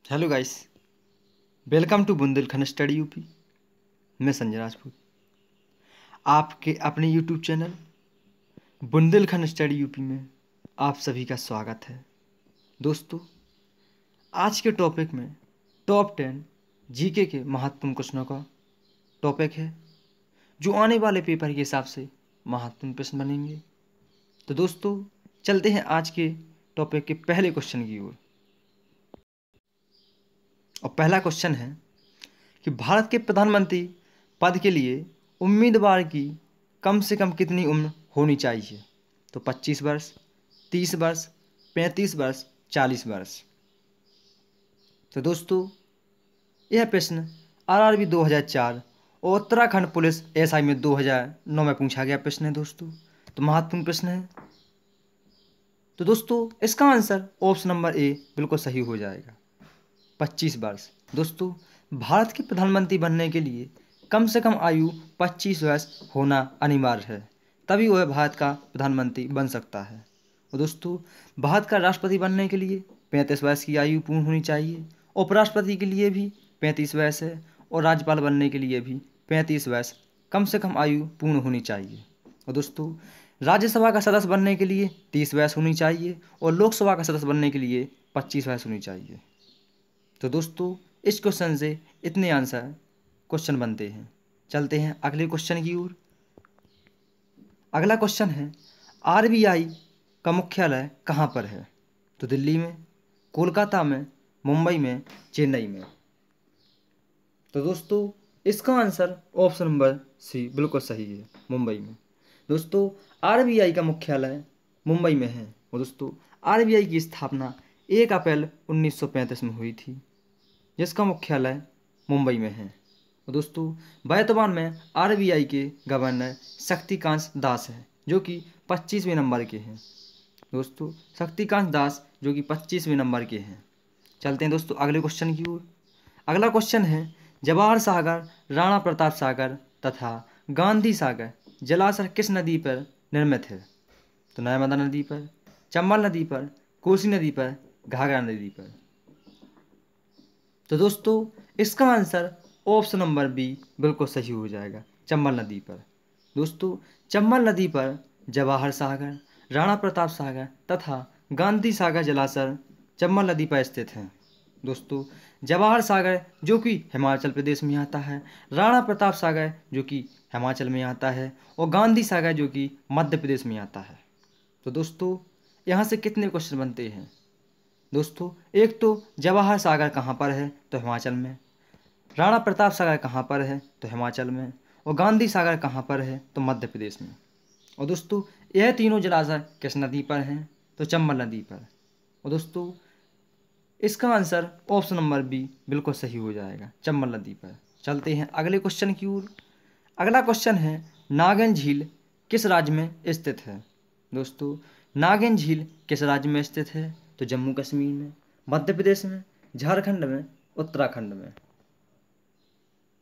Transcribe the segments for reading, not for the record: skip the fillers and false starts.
Hello guys, welcome to Bundelkhand study UP. मैं संजय राजपूत आपके अपने YouTube channel Bundelkhand study UP में आप सभी का स्वागत है। दोस्तों, आज के टॉपिक में टॉप 10 जीके के महत्वपूर्ण क्वेश्चनों का टॉपिक है, जो आने वाले पेपर के हिसाब से महत्वपूर्ण प्रश्न बनेंगे। तो दोस्तों, चलते हैं आज के टॉपिक के पहले क्वेश्चन की ओर। और पहला क्वेश्चन है कि भारत के प्रधानमंत्री पद के लिए उम्मीदवार की कम से कम कितनी उम्र होनी चाहिए? तो 25 वर्ष, 30 वर्ष, 35 वर्ष, 40 वर्ष। तो दोस्तों, यह प्रश्न आरआरबी 2004 और उत्तराखंड पुलिस एसआई में 2009 में पूछा गया प्रश्न है दोस्तों। तो महत्वपूर्ण प्रश्न है। तो दोस्तों, इसका आंसर ऑप्शन नंबर ए बिल्कुल सही हो जाएगा, 25 वर्ष। दोस्तों, भारत के प्रधानमंत्री बनने के लिए कम से कम आयु 25 वर्ष होना अनिवार्य है, तभी वह भारत का प्रधानमंत्री बन सकता है। और दोस्तों, भारत का राष्ट्रपति बनने के लिए 35 वर्ष की आयु पूर्ण होनी चाहिए। उपराष्ट्रपति के लिए भी 35 वर्ष है, और राज्यपाल बनने के लिए भी 35 वर्ष कम से कम आयु पूर्ण होनी चाहिए। और दोस्तों, राज्यसभा का सदस्य बनने के लिए 30 वर्ष होनी चाहिए, और लोकसभा का सदस्य बनने के लिए 25 वर्ष होनी चाहिए। तो दोस्तों, इस क्वेश्चन से इतने आंसर क्वेश्चन बनते हैं। चलते हैं अगले क्वेश्चन की ओर। अगला क्वेश्चन है, आरबीआई का मुख्यालय कहाँ पर है? तो दिल्ली में, कोलकाता में, मुंबई में, चेन्नई में। तो दोस्तों, इसका आंसर ऑप्शन नंबर सी बिल्कुल सही है, मुंबई में। दोस्तों, आरबीआई का मुख्यालय मुंबई में है। और दोस्तों, आरबीआई की स्थापना 1 अप्रैल 1935 में हुई थी, जिसका मुख्यालय मुंबई में है। और दोस्तों, वर्तमान में आरबीआई के गवर्नर शक्तिकांत दास हैं, जो कि 25वें नंबर के हैं। दोस्तों, शक्तिकांत दास जो कि 25वें नंबर के हैं। चलते हैं दोस्तों अगले क्वेश्चन की ओर। अगला क्वेश्चन है, जवाहर सागर, राणा प्रताप सागर तथा गांधी सागर जलाशय किस नदी पर निर्मित है? तो नर्मदा नदी पर, चंबल नदी पर, कोसी नदी पर, घाघरा नदी पर। तो दोस्तों, इसका आंसर ऑप्शन नंबर बी बिल्कुल सही हो जाएगा, चंबल नदी पर। दोस्तों, चंबल नदी पर जवाहर सागर, राणा प्रताप सागर तथा गांधी सागर जलाशय चंबल नदी पर स्थित हैं। दोस्तों, जवाहर सागर जो कि हिमाचल प्रदेश में आता है, राणा प्रताप सागर जो कि हिमाचल में आता है, और गांधी सागर जो कि मध्य प्रदेश में आता है। तो दोस्तों, यहाँ से कितने क्वेश्चन बनते हैं? दोस्तों, एक तो जवाहर सागर कहाँ पर है? तो हिमाचल में। राणा प्रताप सागर कहाँ पर है? तो हिमाचल में। और गांधी सागर कहाँ पर है? तो मध्य प्रदेश में। और दोस्तों, यह तीनों जलाशय किस नदी पर हैं? तो चंबल नदी पर। और दोस्तों, इसका आंसर ऑप्शन नंबर बी बिल्कुल सही हो जाएगा, चंबल नदी पर। चलते हैं अगले क्वेश्चन की ओर। अगला क्वेश्चन है, नागिन झील किस राज्य में स्थित है? दोस्तों, नागिन झील किस राज्य में स्थित है? तो जम्मू कश्मीर में, मध्य प्रदेश में, झारखंड में, उत्तराखंड में।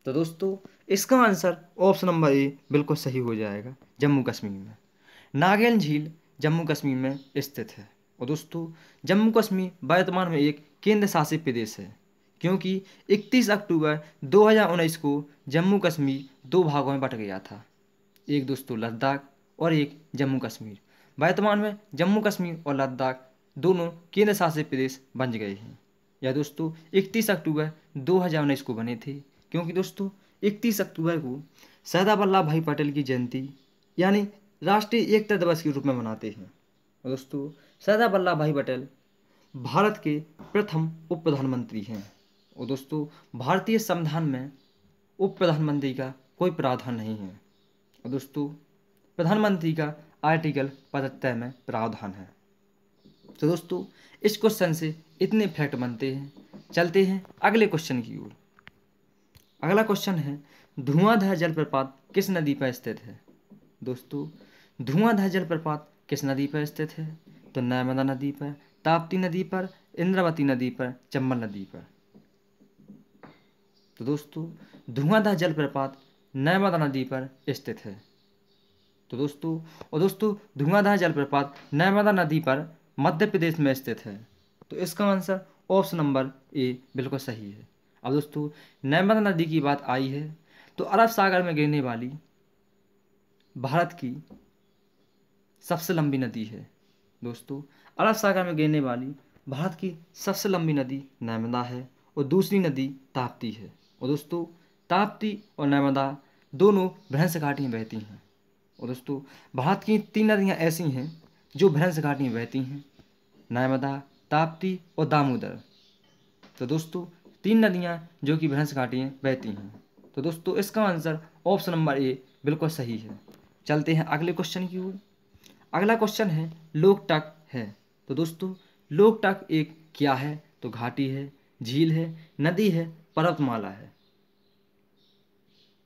तो दोस्तों, इसका आंसर ऑप्शन नंबर ए बिल्कुल सही हो जाएगा, जम्मू कश्मीर में। नागिन झील जम्मू कश्मीर में स्थित है। और दोस्तों, जम्मू कश्मीर वर्तमान में एक केंद्र शासित प्रदेश है, क्योंकि 31 अक्टूबर 2019 को जम्मू कश्मीर दो भागों में बंट गया था, एक दोस्तों लद्दाख और एक जम्मू कश्मीर। वर्तमान में जम्मू कश्मीर और लद्दाख दोनों केंद्र शासित प्रदेश बन गए हैं। यह दोस्तों 31 अक्टूबर 2019 को बने थे, क्योंकि दोस्तों 31 अक्टूबर को सरदार वल्लभ भाई पटेल की जयंती यानी राष्ट्रीय एकता दिवस के रूप में मनाते हैं। और दोस्तों, सरदार वल्लभ भाई पटेल भारत के प्रथम उप प्रधानमंत्री हैं। और दोस्तों, भारतीय संविधान में उप प्रधानमंत्री का कोई प्रावधान नहीं है। और दोस्तों, प्रधानमंत्री का आर्टिकल 75 में प्रावधान है। तो दोस्तों, इस क्वेश्चन से इतने फैक्ट बनते हैं। चलते हैं अगले क्वेश्चन की ओर। अगला क्वेश्चन है, धुआंधार जलप्रपात किस नदी पर स्थित है? दोस्तों, धुआंधार जलप्रपात किस नदी पर स्थित है? तो नर्मदा नदी पर, ताप्ती नदी पर, इंद्रावती नदी पर, चंबल नदी पर। तो दोस्तों, धुआंधार जलप्रपात नर्मदा नदी पर स्थित है। तो दोस्तों, धुआंधार जलप्रपात नर्मदा नदी पर मध्य प्रदेश में स्थित है। तो इसका आंसर ऑप्शन नंबर ए बिल्कुल सही है। अब दोस्तों नर्मदा नदी की बात आई है तो अरब सागर में गिरने वाली भारत की सबसे लंबी नदी है। दोस्तों अरब सागर में गिरने वाली भारत की सबसे लंबी नदी नर्मदा है और दूसरी नदी ताप्ती है। और दोस्तों ताप्ती और नर्मदा दोनों भ्रंश घाटी में बहती हैं। और दोस्तों भारत की 3 नदियाँ ऐसी हैं जो भ्रंश घाटी में बहती हैं, नर्मदा, ताप्ती और दामोदर। तो दोस्तों 3 नदियाँ जो कि भ्रंश घाटी में बहती हैं। तो दोस्तों इसका आंसर ऑप्शन नंबर ए बिल्कुल सही है। चलते हैं अगले क्वेश्चन की ओर। अगला क्वेश्चन है लोकटक है। तो दोस्तों लोकटक एक क्या है? तो घाटी है, झील है, नदी है, पर्वतमाला है।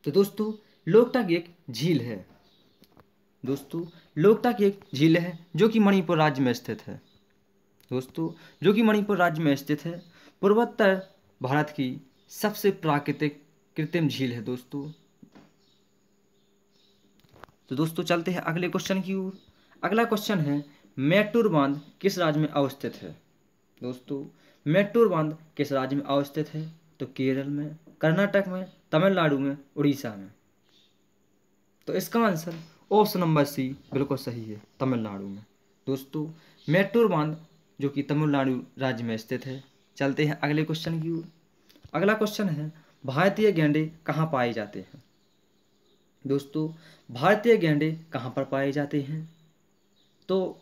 तो दोस्तों लोकटक एक झील है। दोस्तों लोकटक एक झील है जो कि मणिपुर राज्य में स्थित है। दोस्तों जो कि मणिपुर राज्य में स्थित है, पूर्वोत्तर भारत की सबसे प्राकृतिक कृत्रिम झील है दोस्तों। तो दोस्तों चलते हैं अगले क्वेश्चन की ओर। अगला क्वेश्चन है मैटूर बांध किस राज्य में अवस्थित है? दोस्तों मैटूर बांध किस राज्य में अवस्थित है? तो केरल में, कर्नाटक में, तमिलनाडु में, उड़ीसा में। तो इसका आंसर ऑप्शन नंबर सी बिल्कुल सही है, तमिलनाडु में। दोस्तों मैटूर बांध जो कि तमिलनाडु राज्य में स्थित है। चलते हैं अगले क्वेश्चन की ओर। अगला क्वेश्चन है भारतीय गैंडे कहाँ पाए जाते हैं? दोस्तों भारतीय गैंडे कहाँ पर पाए जाते हैं? तो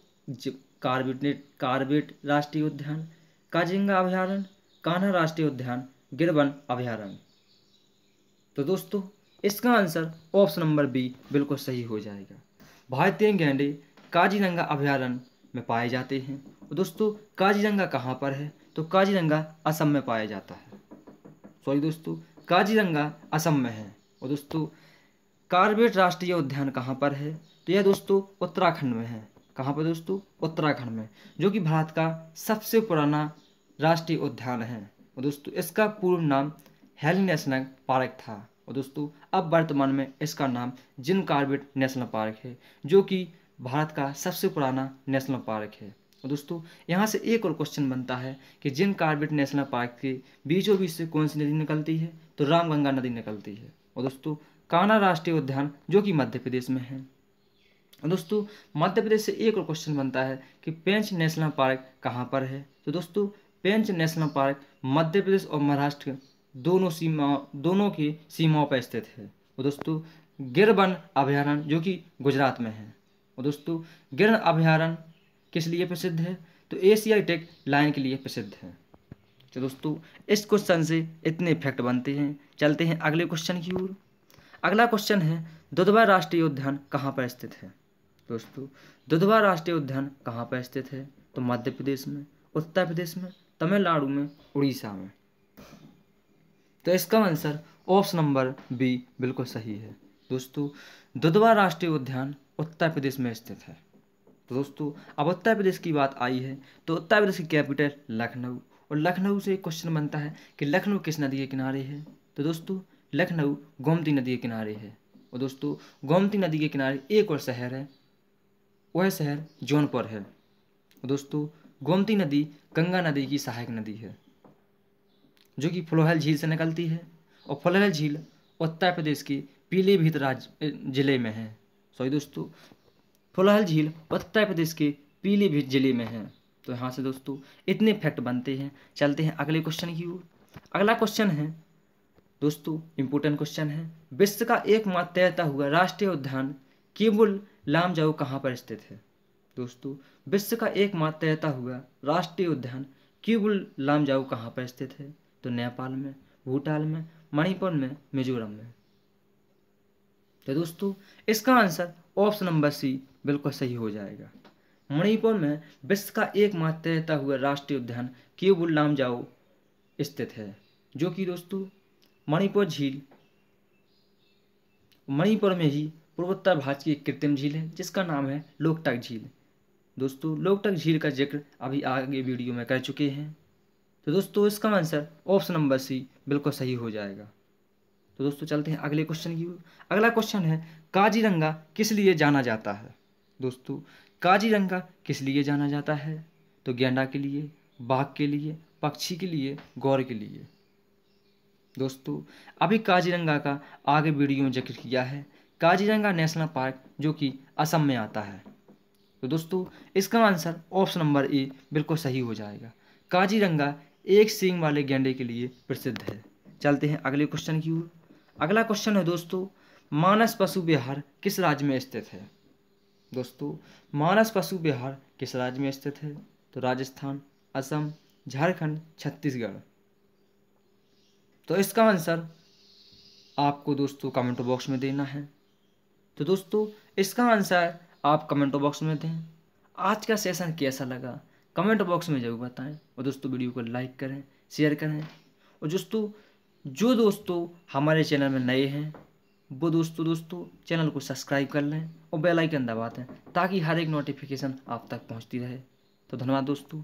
कार्बेट राष्ट्रीय उद्यान, काजिरंगा अभयारण्य, कान्हा राष्ट्रीय उद्यान, गिरवन अभयारण्य। तो दोस्तों इसका आंसर ऑप्शन नंबर बी बिल्कुल सही हो जाएगा। भारतीय गैंडे काजीरंगा अभयारण्य में पाए जाते हैं। और दोस्तों काजीरंगा कहाँ पर है? तो काजीरंगा असम में पाया जाता है। सॉरी दोस्तों काजीरंगा असम में है। और दोस्तों कार्बेट राष्ट्रीय उद्यान कहाँ पर है? तो यह दोस्तों उत्तराखंड में है। कहाँ पर दोस्तों? उत्तराखंड में, जो कि भारत का सबसे पुराना राष्ट्रीय उद्यान है। और दोस्तों इसका पूर्व नाम हेली नेशनल पार्क था। और दोस्तों अब वर्तमान में इसका नाम जिम कॉर्बेट नेशनल पार्क है, जो कि भारत का सबसे पुराना नेशनल पार्क है। और दोस्तों यहाँ से एक और क्वेश्चन बनता है कि जिम कॉर्बेट नेशनल पार्क के बीचों बीच से कौन सी नदी निकलती है? तो रामगंगा नदी निकलती है। और दोस्तों कान्हा राष्ट्रीय उद्यान जो कि मध्य प्रदेश में है। और दोस्तों मध्य प्रदेश से एक और क्वेश्चन बनता है कि पेंच नेशनल पार्क कहाँ पर है? तो दोस्तों पेंच नेशनल पार्क मध्य प्रदेश और महाराष्ट्र दोनों की सीमाओं पर स्थित है। और दोस्तों गिरवन अभयारण्य जो कि गुजरात में है। और दोस्तों गिर अभयारण्य किस लिए प्रसिद्ध है? तो एशियाटिक लायन के लिए प्रसिद्ध है। तो दोस्तों इस क्वेश्चन से इतने फैक्ट बनते हैं। चलते हैं अगले क्वेश्चन की ओर। अगला क्वेश्चन है दुधवा राष्ट्रीय उद्यान कहाँ पर स्थित है? दोस्तों दुधवा राष्ट्रीय उद्यान कहाँ पर स्थित है? तो मध्य प्रदेश में, उत्तर प्रदेश में, तमिलनाडु में, उड़ीसा में। तो इसका आंसर ऑप्शन नंबर बी बिल्कुल सही है। दोस्तों दुधवा राष्ट्रीय उद्यान उत्तर प्रदेश में स्थित है। तो दोस्तों अब उत्तर प्रदेश की बात आई है तो उत्तर प्रदेश की कैपिटल लखनऊ। और लखनऊ से एक क्वेश्चन बनता है कि लखनऊ किस नदी के किनारे है? तो दोस्तों लखनऊ गोमती नदी के किनारे है। और दोस्तों गोमती नदी के किनारे एक और शहर है, वह शहर जौनपुर है। और दोस्तों गोमती नदी गंगा नदी की सहायक नदी है, जो कि फुलोहल झील से निकलती है। और फुलोहल झील उत्तर प्रदेश के पीलीभीत जिले में है। सॉरी दोस्तों फुलोहल झील उत्तर प्रदेश के पीलीभीत जिले में है। तो यहाँ से दोस्तों इतने फैक्ट बनते हैं। चलते हैं अगले क्वेश्चन की ओर। अगला क्वेश्चन है दोस्तों इंपोर्टेंट क्वेश्चन है, विश्व का एकमात्र तैरता हुआ राष्ट्रीय उद्यान केबुल लामजाओ कहाँ पर स्थित है? दोस्तों विश्व का एकमात्र तैरता हुआ राष्ट्रीय उद्यान केबुल लामजाओ कहाँ पर स्थित है? तो नेपाल में, भूटान में, मणिपुर में, मिजोरम में। तो दोस्तों इसका आंसर ऑप्शन नंबर सी बिल्कुल सही हो जाएगा। मणिपुर में विश्व का एकमात्र तैरता हुआ राष्ट्रीय उद्यान केबुल लामजाओ स्थित है, जो कि दोस्तों मणिपुर में ही पूर्वोत्तर भारत की एक कृत्रिम झील है जिसका नाम है लोकटक झील। दोस्तों लोकटक झील का जिक्र अभी आगे वीडियो में कर चुके हैं। तो दोस्तों इसका आंसर ऑप्शन नंबर सी बिल्कुल सही हो जाएगा। तो दोस्तों चलते हैं अगले क्वेश्चन की ओर। अगला क्वेश्चन है काजीरंगा किस लिए जाना जाता है? दोस्तों काजीरंगा किस लिए जाना जाता है? तो गैंडा के लिए, बाघ के लिए, पक्षी के लिए, गौर के लिए। दोस्तों अभी काजीरंगा का आगे वीडियो में जिक्र किया है, काजीरंगा नेशनल पार्क जो कि असम में आता है। तो दोस्तों इसका आंसर ऑप्शन नंबर ए बिल्कुल सही हो जाएगा। काजीरंगा एक सींग वाले गैंडे के लिए प्रसिद्ध है। चलते हैं अगले क्वेश्चन की ओर। अगला क्वेश्चन है दोस्तों, मानस पशु विहार किस राज्य में स्थित है? दोस्तों मानस पशु विहार किस राज्य में स्थित है? तो राजस्थान, असम, झारखंड, छत्तीसगढ़। तो इसका आंसर आपको दोस्तों कमेंट बॉक्स में देना है। तो दोस्तों इसका आंसर आप कमेंट बॉक्स में दें। आज का सेशन कैसा लगा कमेंट बॉक्स में ज़रूर बताएं, और दोस्तों वीडियो को लाइक करें, शेयर करें, और दोस्तों जो दोस्तों हमारे चैनल में नए हैं वो दोस्तों चैनल को सब्सक्राइब कर लें और बेल आइकन दबा दें ताकि हर एक नोटिफिकेशन आप तक पहुंचती रहे। तो धन्यवाद दोस्तों।